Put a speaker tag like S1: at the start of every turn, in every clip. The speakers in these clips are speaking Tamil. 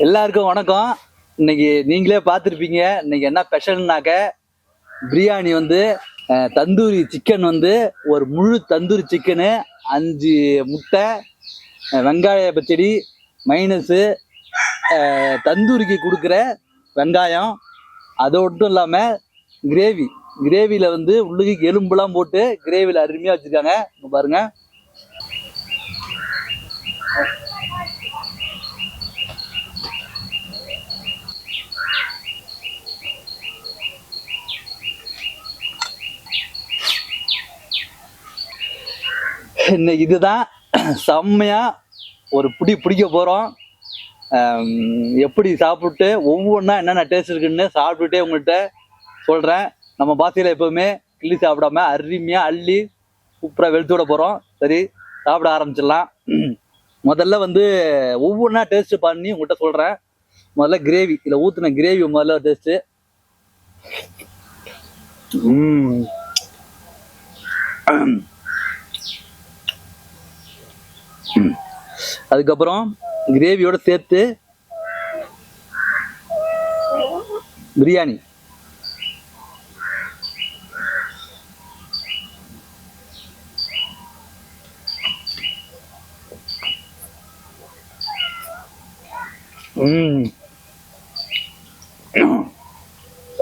S1: எல்லாருக்கும் வணக்கம். இன்னைக்கு நீங்களே பார்த்துருப்பீங்க. இன்னைக்கு என்ன ஸ்பெஷல்னாக்க பிரியாணி வந்து தந்தூரி சிக்கன் வந்து ஒரு முழு தந்தூரி சிக்கனு, 5 முட்டை, வெங்காய பச்சடி, மைனஸு, தந்தூரிக்கு கொடுக்குற வெங்காயம், அது மட்டும் இல்லாமல் கிரேவியில் வந்து உள்ளுக்கு எலும்புலாம் போட்டு கிரேவியில் அருமையாக வச்சுருக்காங்க. பாருங்கள். இன்னைக்கு இதுதான் செம்மையாக ஒரு பிடிக்க போகிறோம். எப்படி சாப்பிட்டு ஒவ்வொன்றா என்னென்ன டேஸ்ட் இருக்குன்னு சாப்பிட்டுட்டே உங்கள்கிட்ட சொல்கிறேன். நம்ம பாசையில் எப்போவுமே கிள்ளி சாப்பிடாம அருமையாக அள்ளி சூப்பராக வெளுத்து விட போகிறோம். சரி, சாப்பிட ஆரம்பிச்சிடலாம். முதல்ல வந்து ஒவ்வொன்றா டேஸ்ட்டு பண்ணி உங்கள்கிட்ட சொல்கிறேன். முதல்ல கிரேவி, இதில் ஊற்றின கிரேவி முதல்ல டேஸ்ட்டு. அதுக்கப்புறம் கிரேவியோட சேர்த்து பிரியாணி.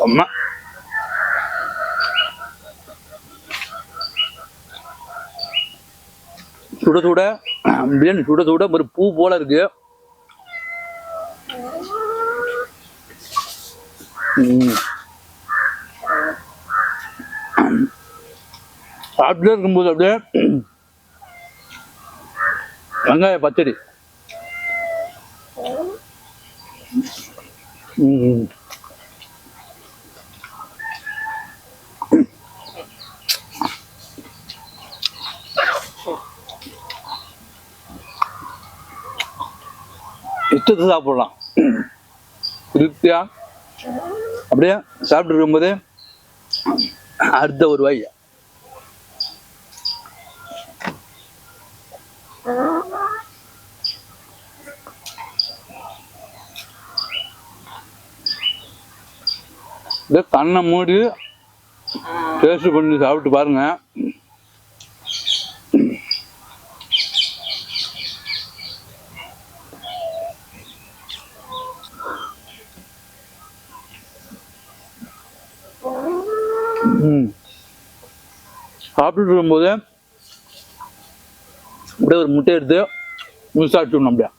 S1: அம்மா சுட சுட பிரியாணி, சுட சுட ஒரு பூ போல இருக்கு. சாப்பிட்டே இருக்கும்போது அப்படியே வெங்காய பச்சடி. இஷ்டத்தை சாப்பிடலாம். திருப்தியா அப்படியே சாப்பிட்டு இருக்கும்போது அடுத்த ஒரு வாய் கண்ணை மூடி டேஸ்ட் பண்ணி சாப்பிட்டு பாருங்க. சாப்பிட்டு இருக்கும்போது அப்படியே ஒரு முட்டை எடுத்து சாப்பிட்டுணும் அப்படியே.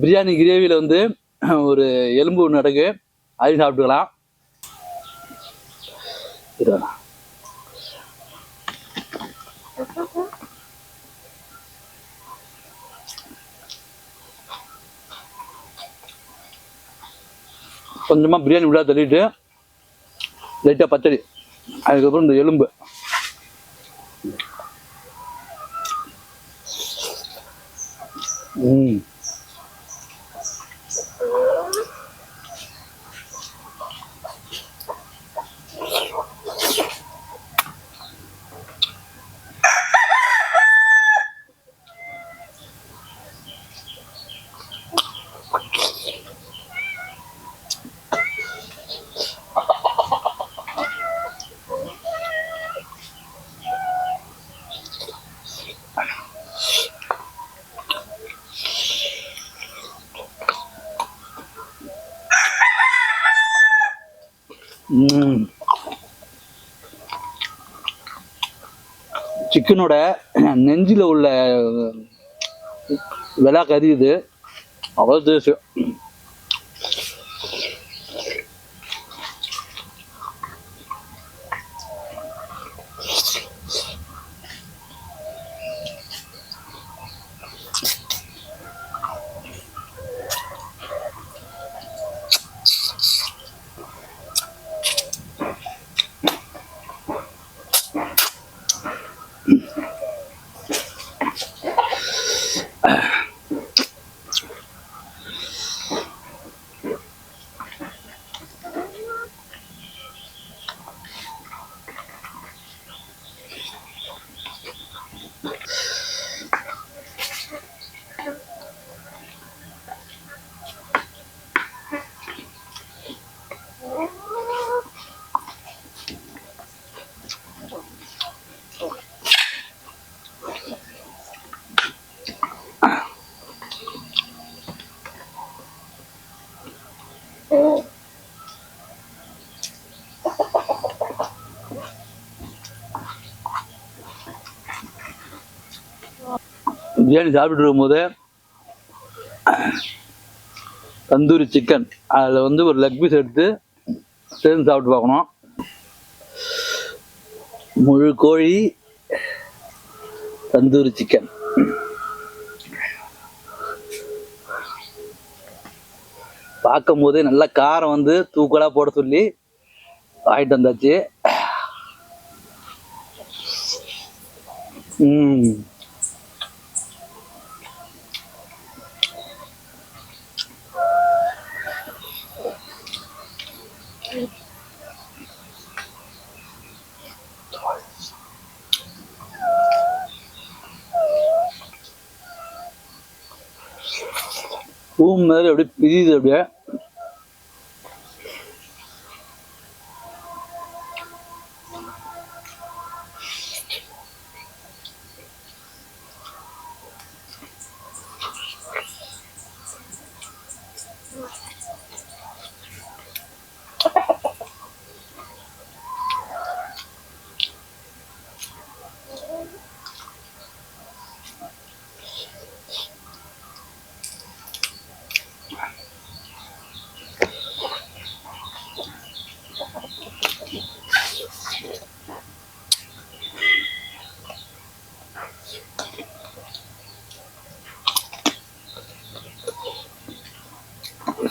S1: பிரியாணி கிரேவியில் வந்து ஒரு எலும்பு ஒன்று நடக்கு, அதையும் சாப்பிட்டுக்கலாம். கொஞ்சமாக பிரியாணி விடா தள்ளிட்டு லைட்டாக பச்சடி, அதுக்கப்புறம் இந்த எலும்பு. சிக்கனோட நெஞ்சில் உள்ள விலா கறியுது, அவ்வளோ டேஸ்ட். பிரியாணி சாப்பிட்டு இருக்கும்போது தந்தூரி சிக்கன் அதில் வந்து ஒரு லெக் பீஸ் எடுத்து சேர்ந்து சாப்பிட்டு பார்க்கணும். முழு கோழி தந்தூரி சிக்கன். பார்க்கும் போதே நல்ல காரம் வந்து தூக்கலாக போட சொல்லி வாங்கிட்டு வந்தாச்சு. பூ மாதிரி அப்படியே பிரியுது. அப்படியே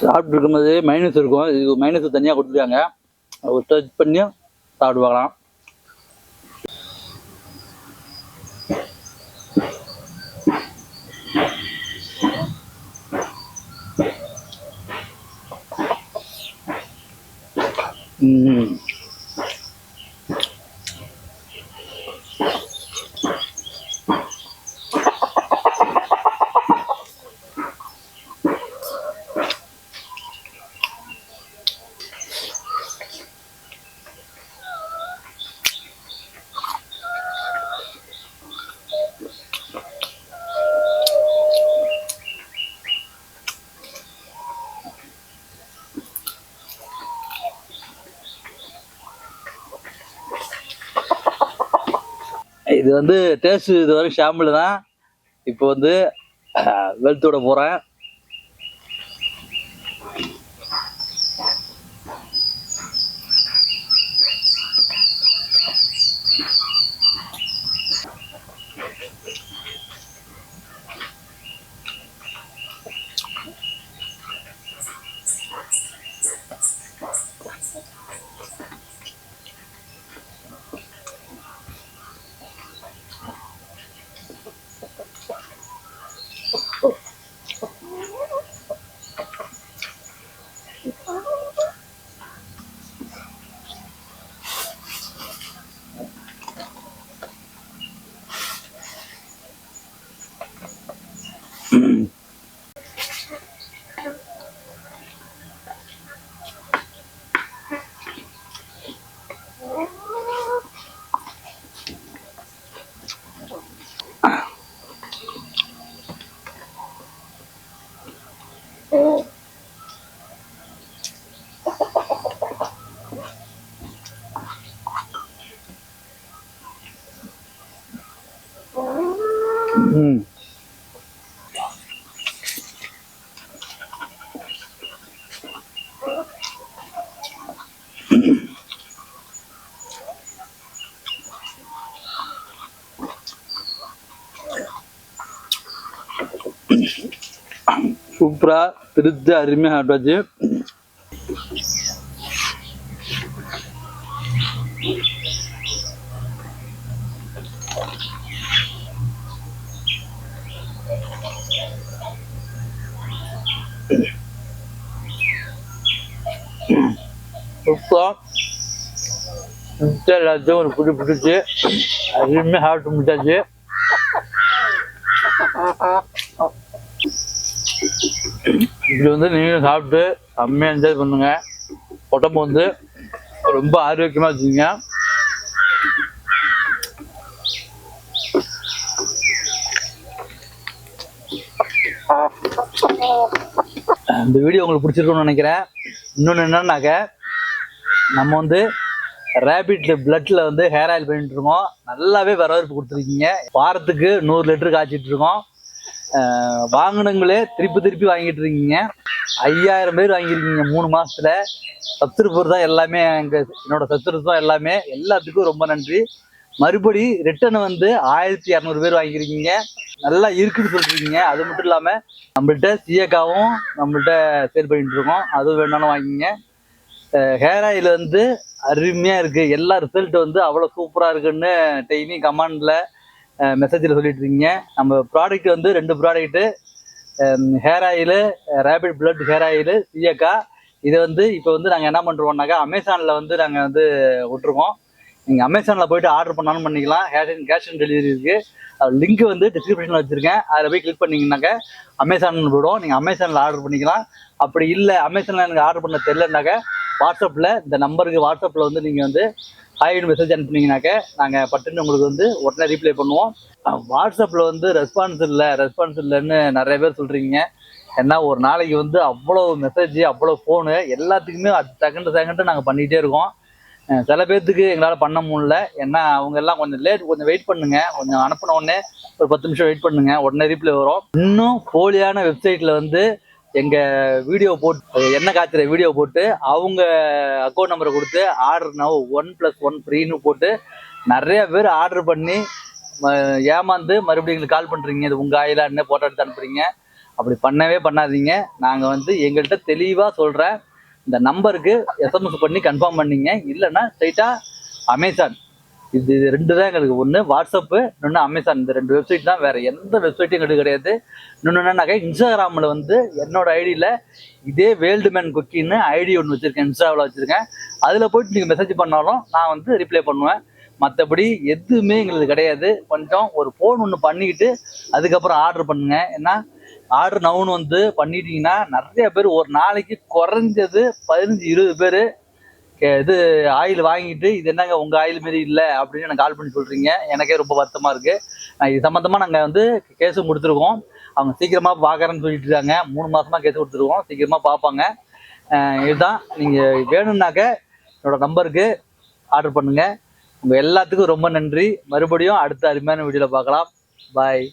S1: சாப்பிட்டு இருக்கும்போது மைனஸ் இருக்கும். இது மைனஸ் தனியாக கொடுத்துருக்காங்க. ஒரு டச் பண்ணி சாப்பிட்டு பார்க்கலாம். இது வந்து டேஸ்ட் இது வரைக்கும் ஷாம்பிள் தான். இப்போ வந்து வெளுத்தோட போகிறேன். சூப்பரா திருத்த அருமையாக சாப்பிட்டாச்சு. எல்லாத்தையும் ஒரு புடி பிடிச்சி அருமையாக சாப்பிட்டு முடிச்சாச்சு. இப்படி வந்து நீங்களும் சாப்பிட்டு செம்மையாக என்ஜாய் பண்ணுங்க. உடம்பு வந்து ரொம்ப ஆரோக்கியமாக வச்சுங்க. இந்த வீடியோ உங்களுக்கு பிடிச்சிருக்குன்னு நினைக்கிறேன். இன்னொன்று என்னன்னாக்க, நம்ம வந்து ரேபிட் பிளட்ல வந்து ஹேர் ஆயில் பண்ணிட்டு இருக்கோம். நல்லாவே வரவேற்பு கொடுத்துருக்கீங்க. வாரத்துக்கு 100 லிட்டர் காய்ச்சிட்டு இருக்கோம். வாங்கினவங்களே திருப்பி வாங்கிட்டு இருக்கீங்க. 5000 பேர் வாங்கியிருக்கீங்க 3 மாசத்துல. சப்ஸ்கிரைபர் தான் எல்லாமே, என்னோட சப்ஸ்கிரைபர் தான் எல்லாமே. எல்லாத்துக்கும் ரொம்ப நன்றி. மறுபடி ரிட்டர்ன் வந்து 1200 பேர் வாங்கியிருக்கீங்க. நல்லா இருக்குன்னு சொல்றீங்க. அது மட்டும் இல்லாம நம்மள்ட்ட சீயக்காவும் நம்மள்ட்ட சேல் பண்ணிட்டு இருக்கோம், அதுவும் வேணாலும் வாங்கிங்க. ஹேர் ஆயில் வந்து அருமையா இருக்கு. எல்லா ரிசல்ட் வந்து அவ்வளோ சூப்பரா இருக்குன்னு டெய்லி கமெண்ட்ல மெசேஜில் சொல்லிட்டு இருக்கீங்க. நம்ம ப்ராடக்ட் வந்து 2 product, hair oil, rapid blood hair oil, சீயக்கா. இதை வந்து இப்போ வந்து நாங்கள் என்ன பண்ணுறோம்னாக்கா அமேசானில் வந்து நாங்கள் வந்து விட்டுருக்கோம். நீங்கள் அமேசானில் போயிட்டு ஆர்டர் பண்ணாலும் பண்ணிக்கலாம். கேஷ் ஆன் டெலிவரி இருக்குது. லிங்க் வந்து டிஸ்கிரிப்ஷனில் வச்சுருக்கேன். அதில் போய் கிளிக் பண்ணிங்கனாக்கா அமேசான் போய்டும். நீங்கள் அமேசானில் ஆர்டர் பண்ணிக்கலாம். அப்படி இல்லை அமேசானில் எனக்கு ஆர்டர் பண்ண தெரிலனாக்கா வாட்ஸ்அப்பில் இந்த நம்பருக்கு வாட்ஸ்அப்பில் வந்து நீங்கள் வந்து ஹாய்னு மெசேஜ் அனுப்புனீங்கனாக்க நாங்கள் பட்டுன்னு உங்களுக்கு வந்து உடனே ரீப்ளை பண்ணுவோம். வாட்ஸ்அப்பில் வந்து ரெஸ்பான்ஸ் இல்லைன்னு நிறைய பேர் சொல்கிறீங்க. ஏன்னா ஒரு நாளைக்கு வந்து அவ்வளோ மெசேஜ், அவ்வளோ ஃபோனு, எல்லாத்துக்குமே செகண்டு நாங்கள் பண்ணிகிட்டே இருக்கோம். சில பேர்த்துக்கு எங்களால் பண்ண முடியல. ஏன்னா அவங்க எல்லாம் கொஞ்சம் வெயிட் பண்ணுங்க. கொஞ்சம் அனுப்பின உடனே ஒரு 10 நிமிஷம் வெயிட் பண்ணுங்க, உடனே ரீப்ளை வரும். இன்னும் போலியான வெப்சைட்டில் வந்து எங்கள் வீடியோ போட்டு, எண்ணெய் காய்ச்சிற வீடியோ போட்டு அவங்க அக்கௌண்ட் நம்பரை கொடுத்து ஆர்டர் நவ் 1+1 ஃப்ரீன்னு போட்டு நிறைய பேர் ஆர்டர் பண்ணி ஏமாந்து மறுபடியும் எங்களுக்கு கால் பண்ணுறீங்க. இது உங்கள் ஆயிலான்னு போட்டோ எடுத்து அனுப்புறீங்க. அப்படி பண்ணவே பண்ணாதீங்க. நாங்கள் வந்து எங்கள்கிட்ட தெளிவாக சொல்கிறேன், இந்த நம்பருக்கு எஸ்எம்எஸ் பண்ணி கன்ஃபார்ம் பண்ணிங்க. இல்லைன்னா ஸ்ட்ரைட்டாக அமேசான், இது 2 தான் எங்களுக்கு. ஒன்று வாட்ஸ்அப்பு, இன்னொன்று அமேசான். இந்த 2 வெப்சைட் தான், வேறு எந்த வெப்சைட்டும் எங்களுக்கு கிடையாது. இன்னொன்று என்னன்னாக்கா இன்ஸ்டாகிராமில் வந்து என்னோட ஐடியில் இதே வேல்டுமேன் குக்கின்னு ஐடி ஒன்று வச்சுருக்கேன், இன்ஸ்டாவில் வச்சுருக்கேன். அதில் போயிட்டு நீங்கள் மெசேஜ் பண்ணாலும் நான் வந்து ரிப்ளை பண்ணுவேன். மற்றபடி எதுவுமே எங்களுக்கு கிடையாது. கொஞ்சம் ஒரு ஃபோன் ஒன்று பண்ணிக்கிட்டு அதுக்கப்புறம் ஆர்டர் பண்ணுங்க. ஏன்னா ஆர்டர் நவுன்னு வந்து பண்ணிட்டீங்கன்னா நிறைய பேர் ஒரு நாளைக்கு குறைஞ்சது 15-20 பேர் இது ஆயில் வாங்கிட்டு இது என்னங்க உங்கள் ஆயில் மாரி இல்லை அப்படின்னு எனக்கு கால் பண்ணி சொல்கிறீங்க. எனக்கே ரொம்ப வருத்தமாக இருக்குது. இது சம்மந்தமாக நாங்கள் வந்து கேஸும் கொடுத்துருக்கோம். அவங்க சீக்கிரமாக பார்க்குறேன்னு சொல்லிட்டு இருக்காங்க. 3 மாதமாக கேஸ் கொடுத்துருக்கோம், சீக்கிரமாக பார்ப்பாங்க. இதுதான், நீங்கள் வேணும்னாக்க என்னோட நம்பருக்கு ஆர்டர் பண்ணுங்கள். உங்கள் எல்லாத்துக்கும் ரொம்ப நன்றி. மறுபடியும் அடுத்த அருமையான வீடியோவில் பார்க்கலாம். பாய்.